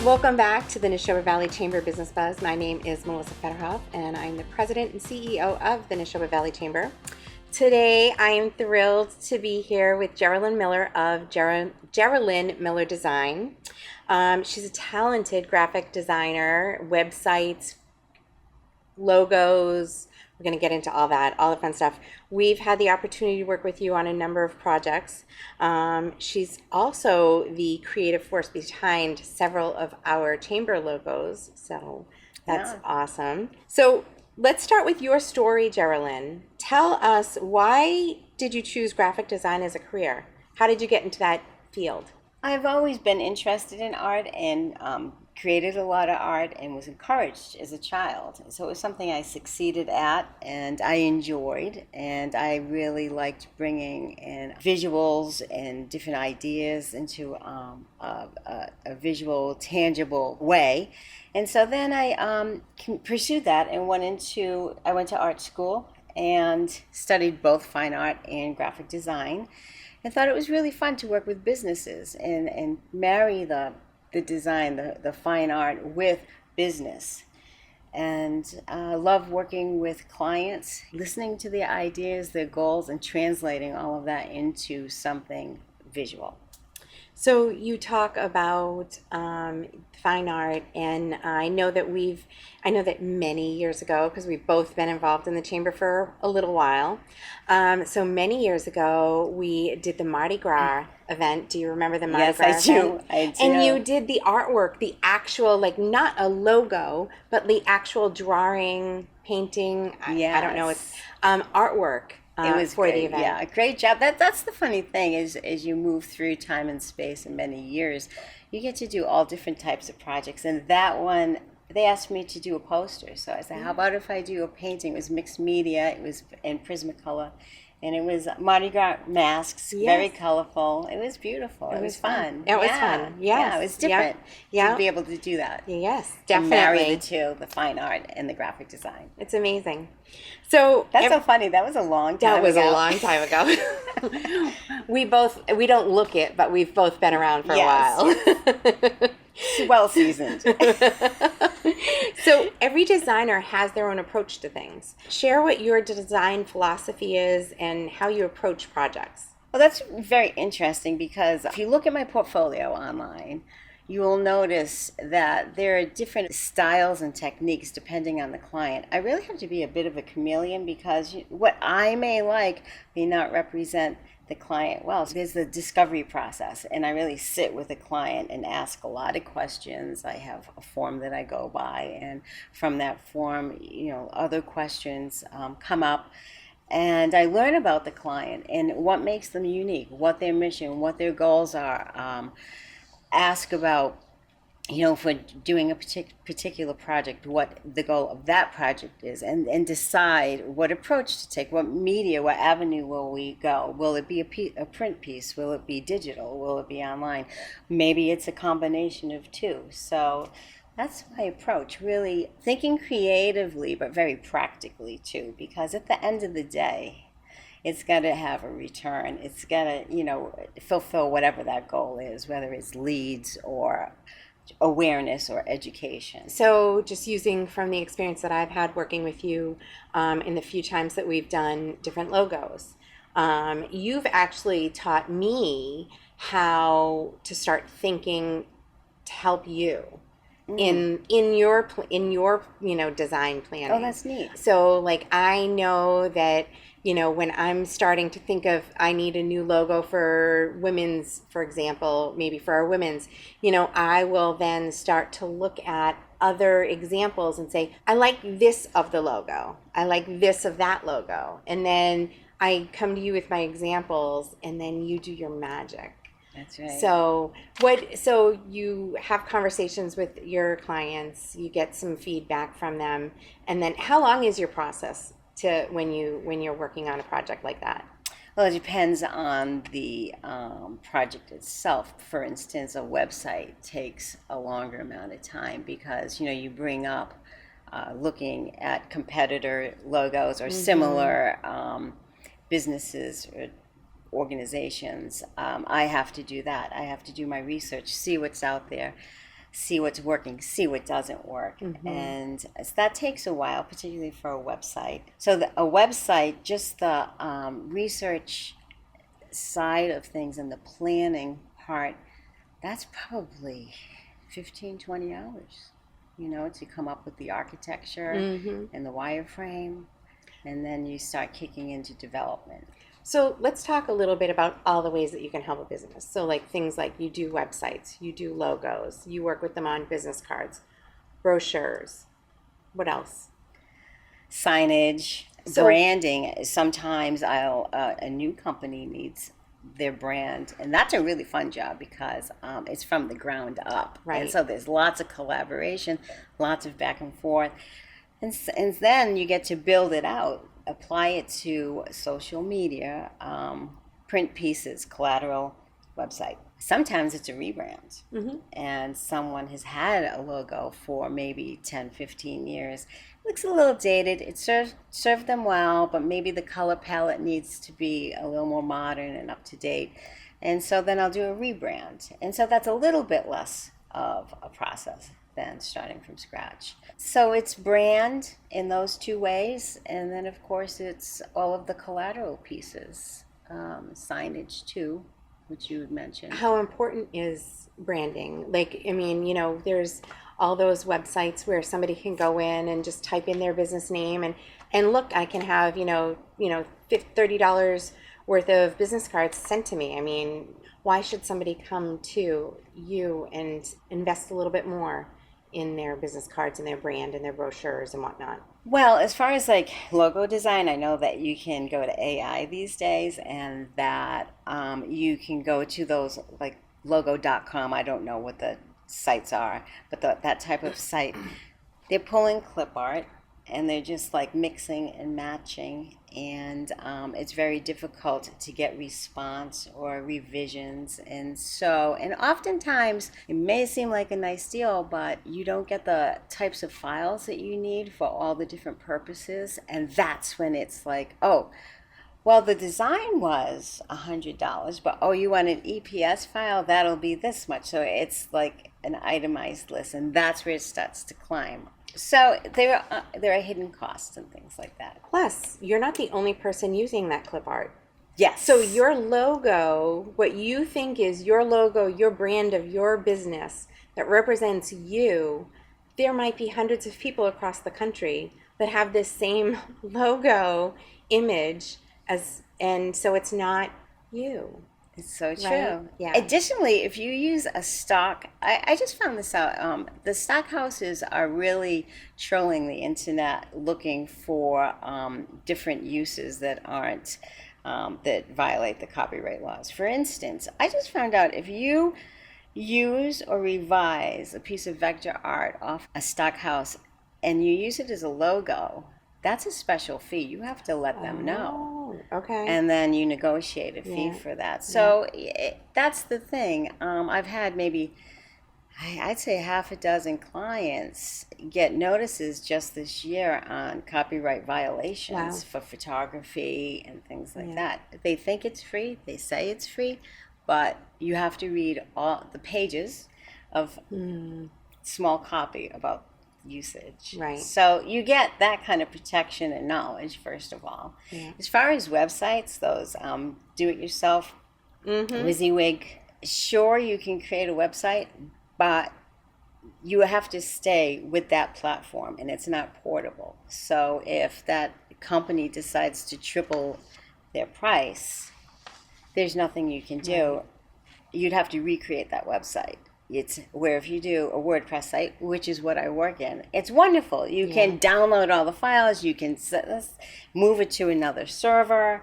Welcome back to the Neshoba Valley Chamber Business Buzz. My name is Melissa Federhoff, and I'm the president and CEO of the Neshoba Valley Chamber. Today, I am thrilled to be here with Geralyn Miller of Geralyn Miller Design. She's a talented graphic designer, websites, logos. We're going to get into all that, all the fun stuff. We've had the opportunity to work with you on a number of projects. She's also the creative force behind several of our chamber logos, so that's awesome. So let's start with your story, Geralyn. Tell us, why did you choose graphic design as a career? How did you get into that field? I've always been interested in art and created a lot of art and was encouraged as a child. So it was something I succeeded at and I enjoyed, and I really liked bringing in visuals and different ideas into a visual, tangible way. And so then I pursued that and went to art school and studied both fine art and graphic design. I thought it was really fun to work with businesses and marry the design, the fine art with business. And I love working with clients, listening to their ideas, their goals, and translating all of that into something visual. So you talk about fine art, and I know that many years ago, because we've both been involved in the chamber for a little while. So many years ago, we did the Mardi Gras event. Do you remember the Mardi Gras event? Yes, I do. And you did the artwork, the actual, like, not a logo, but the actual drawing, painting. Yes. I don't know. It's artwork. It was for great. the event. Yeah, great job. That's the funny thing is as you move through time and space and many years, you get to do all different types of projects. And that one, they asked me to do a poster. So I said, how about if I do a painting? It was mixed media. It was in Prismacolor. And it was Mardi Gras masks, very colorful. It was beautiful. It was fun. It was fun. Yes. Yeah, it was different to be able to do that. Yes, definitely. And marry the two, the fine art and the graphic design. It's amazing. So that's so funny. That was a long time ago. That was a long time ago. we don't look it, but we've both been around for a while. Well seasoned. So every designer has their own approach to things. Share what your design philosophy is and how you approach projects. Well, that's very interesting because if you look at my portfolio online, you will notice that there are different styles and techniques depending on the client. I really have to be a bit of a chameleon because what I may like may not represent the client well. So there's the discovery process, and I really sit with the client and ask a lot of questions. I have a form that I go by, and from that form, other questions come up. And I learn about the client and what makes them unique, what their mission, what their goals are. Ask about, if we're doing a particular project, what the goal of that project is, and decide what approach to take, what media, what avenue will we go. Will it be a print piece? Will it be digital? Will it be online? Maybe it's a combination of two. So that's my approach, really thinking creatively, but very practically too, because at the end of the day, it's got to have a return. It's got to, fulfill whatever that goal is, whether it's leads or awareness or education. So just using from the experience that I've had working with you in the few times that we've done different logos, you've actually taught me how to start thinking to help you in your design planning. Oh, that's neat. So like I know that when I'm starting to think of, I need a new logo for women's, for example, maybe for our women's, I will then start to look at other examples and say, I like this of the logo. I like this of that logo. And then I come to you with my examples, and then you do your magic. That's right. So you have conversations with your clients, you get some feedback from them, and then how long is your process to when you're working on a project like that? Well, it depends on the project itself. For instance, a website takes a longer amount of time because you bring up looking at competitor logos or similar businesses or organizations. I have to do that. I have to do my research, see what's out there. see what's working, see what doesn't work. And that takes a while, particularly for a website. So a website, just the research side of things and the planning part, that's probably 15, 20 hours, to come up with the architecture and the wireframe, and then you start kicking into development. So let's talk a little bit about all the ways that you can help a business. So like things like you do websites, you do logos, you work with them on business cards, brochures. What else? Signage, branding. Sometimes a new company needs their brand, and that's a really fun job because it's from the ground up. Right. And so there's lots of collaboration, lots of back and forth. And then you get to build it out, apply it to social media, print pieces, collateral, website. Sometimes it's a rebrand, and someone has had a logo for maybe 10, 15 years. It looks a little dated. It served them well, but maybe the color palette needs to be a little more modern and up to date. And so then I'll do a rebrand. And so that's a little bit less of a process than starting from scratch. So it's brand in those two ways, and then of course it's all of the collateral pieces, signage too, which you had mentioned. How important is branding? Like, I mean, there's all those websites where somebody can go in and just type in their business name and look, I can have, $30 worth of business cards sent to me. I mean, why should somebody come to you and invest a little bit more in their business cards and their brand and their brochures and whatnot? Well, as far as like logo design, I know that you can go to AI these days, and that you can go to those like logo.com. I don't know what the sites are, but that type of site, they're pulling clip art and they're just like mixing and matching, and it's very difficult to get response or revisions. And oftentimes it may seem like a nice deal, but you don't get the types of files that you need for all the different purposes. And that's when it's like, oh, well, the design was $100, but you want an EPS file? That'll be this much. So it's like an itemized list, and that's where it starts to climb. So there are hidden costs and things like that. Plus, you're not the only person using that clip art. Yes. So your logo, what you think is your logo, your brand of your business that represents you, there might be hundreds of people across the country that have this same logo image and so it's not you. It's so true. Right? Yeah. Additionally, if you use a stock, I just found this out. The stock houses are really trolling the internet looking for different uses that aren't that violate the copyright laws. For instance, I just found out if you use or revise a piece of vector art off a stock house and you use it as a logo, that's a special fee. You have to let them know. Okay. And then you negotiate a fee for that. So that's the thing. I've had maybe, I'd say half a dozen clients get notices just this year on copyright violations for photography and things like that. They think it's free. They say it's free. But you have to read all the pages of small copy about usage. Right. So you get that kind of protection and knowledge, first of all. Yeah. As far as websites, those do-it-yourself, WYSIWYG, sure, you can create a website, but you have to stay with that platform, and it's not portable. So if that company decides to triple their price, there's nothing you can do. Right. You'd have to recreate that website. It's where if you do a WordPress site, which is what I work in, it's wonderful. You can download all the files. You can move it to another server.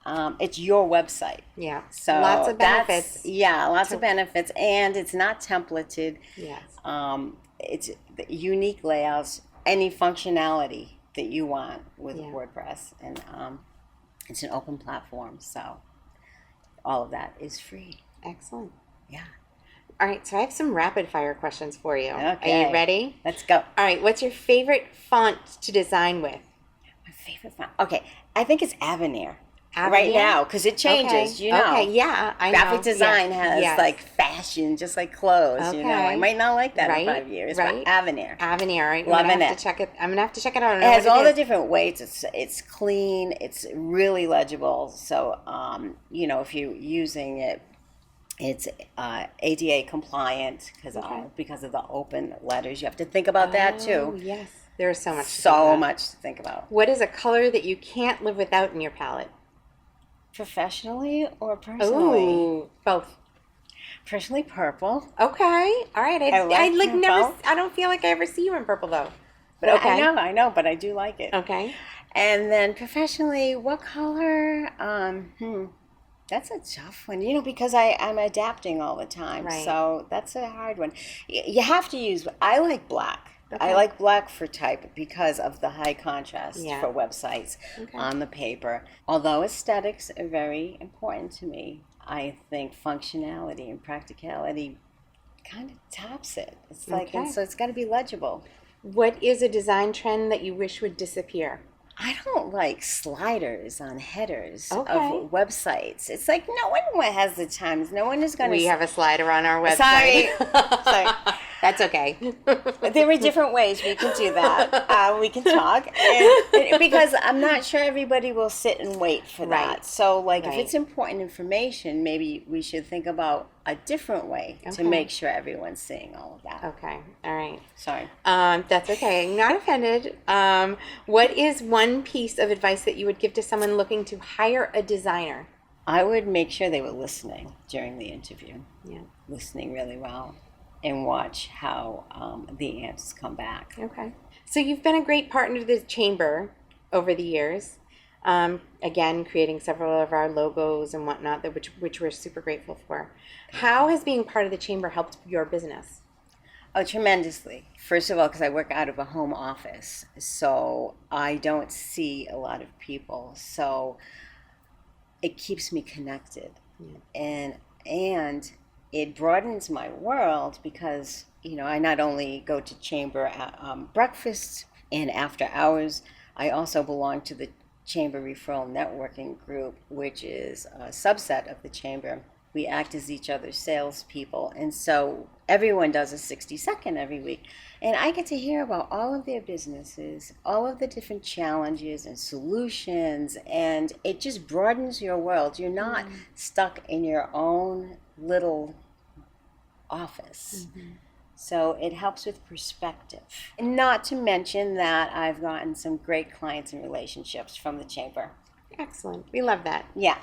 It's your website. Yeah. So lots of benefits. Lots of benefits. And it's not templated. Yes. It's unique layouts, any functionality that you want with WordPress. And it's an open platform. So all of that is free. Excellent. Yeah. All right, so I have some rapid fire questions for you. Okay. Are you ready? Let's go. All right, what's your favorite font to design with? My favorite font? Okay, I think it's Avenir. right Avenir? now, because it changes, Okay. you know. Okay, yeah, I know. Graphic design Yes, has yes. like fashion, just like clothes, you know. I Okay. might not like that in Right, 5 years, right. but Avenir. Avenir, right? Loving I'm gonna have it. to check it. I'm gonna have to check it out. I don't It know has what all it the is. different weights. It's clean. It's really legible. So, you know, if you're using it, it's ADA compliant Okay. because of the open letters. You have to think about that Oh, too. yes. There's so much to think So about. much to think about. What is a color that you can't live without in your palette? Professionally or personally? Ooh, both. Personally, purple. Okay. All right. I I like like never. purple. I don't feel like I ever see you in purple though. But Well, okay. I know, but I do like it. Okay. And then professionally, what color? That's a tough one, you know, because I'm adapting all the time. Right. So that's a hard one. You have to use, I like black. Okay. I like black for type because of the high contrast Yeah. for websites Okay. on the paper. Although aesthetics are very important to me, I think functionality and practicality kind of tops it. It's like, Okay. and so it's got to be legible. What is a design trend that you wish would disappear? I don't like sliders on headers Okay. of websites. It's like no one has the time. No one is going to. We have a slider on our website. Sorry. That's okay. There are different ways we can do that. We can talk, because I'm not sure everybody will sit and wait for that. Right. So, like, if Right. it's important information, maybe we should think about a different way to Okay. make sure everyone's seeing all of that. Okay. All right. Sorry. That's okay. I'm not offended. What is one piece of advice that you would give to someone looking to hire a designer? I would make sure they were listening during the interview, Yeah. listening really well, and watch how the answers come back. Okay. So you've been a great partner to the chamber over the years. Again, creating several of our logos and whatnot, which we're super grateful for. How has being part of the chamber helped your business? Oh, tremendously. First of all, because I work out of a home office, so I don't see a lot of people. So it keeps me connected, and it broadens my world because I not only go to chamber breakfasts and after hours, I also belong to the Chamber Referral Networking Group, which is a subset of the chamber. We act as each other's salespeople, and so everyone does a 60-second every week. And I get to hear about all of their businesses, all of the different challenges and solutions, and it just broadens your world. You're not stuck in your own little office. So it helps with perspective. And not to mention that I've gotten some great clients and relationships from the chamber. Excellent. We love that. Yeah.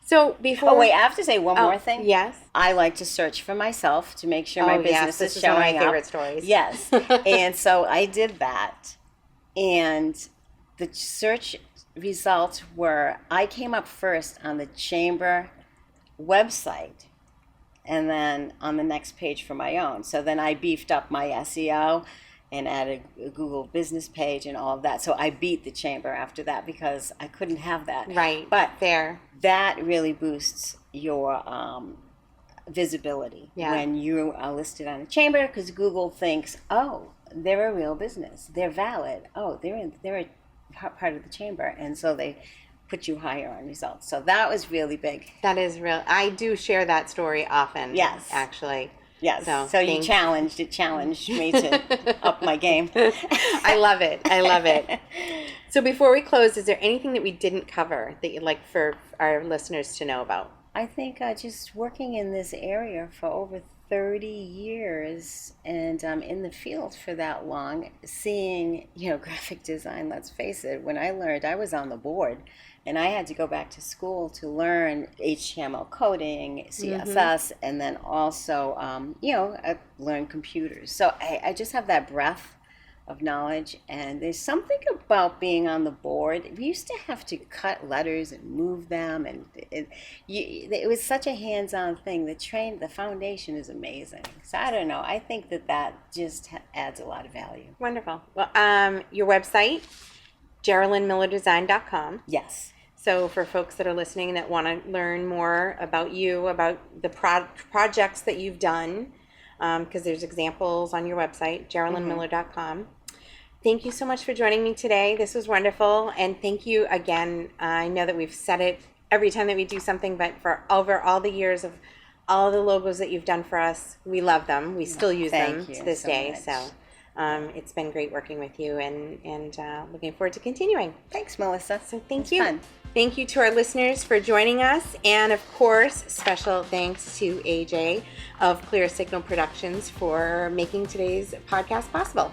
So before. Oh, wait, I have to say one more thing. Yes. I like to search for myself to make sure my business this is is one of my showing up. favorite stories. Yes. And so I did that. And the search results were, I came up first on the chamber website and then on the next page for my own. So then I beefed up my SEO and added a Google business page and all of that. So I beat the chamber after that because I couldn't have that. Right. But fair. that really boosts your visibility when you are listed on a chamber, because Google thinks, oh, they're a real business. They're valid. Oh, they're a part of the chamber. And so they put you higher on results. So that was really big. That is real. I do share that story often. Yes. Actually. Yes. So It challenged me to up my game. I love it. I love it. So before we close, is there anything that we didn't cover that you'd like for our listeners to know about? I think just working in this area for over 30 years and in the field for that long, seeing, graphic design, let's face it, when I learned, I was on the board and I had to go back to school to learn HTML coding, CSS, and then also, learn computers. So I just have that breadth of knowledge, and there's something about being on the board. We used to have to cut letters and move them, and it was such a hands-on thing. The foundation is amazing. So I don't know. I think that just adds a lot of value. Wonderful. Well, your website, GeralynMillerDesign.com. Yes. So for folks that are listening that want to learn more about you, about the projects that you've done, because there's examples on your website, GeralynMiller.com. Thank you so much for joining me today. This was wonderful. And thank you again. I know that we've said it every time that we do something, but for over all the years of all the logos that you've done for us, we love them. We still use them Thank you to this so day. much. So it's been great working with you, and looking forward to continuing. Thanks, Melissa. So thank It's you. fun. Thank you to our listeners for joining us. And of course, special thanks to AJ of Clear Signal Productions for making today's podcast possible.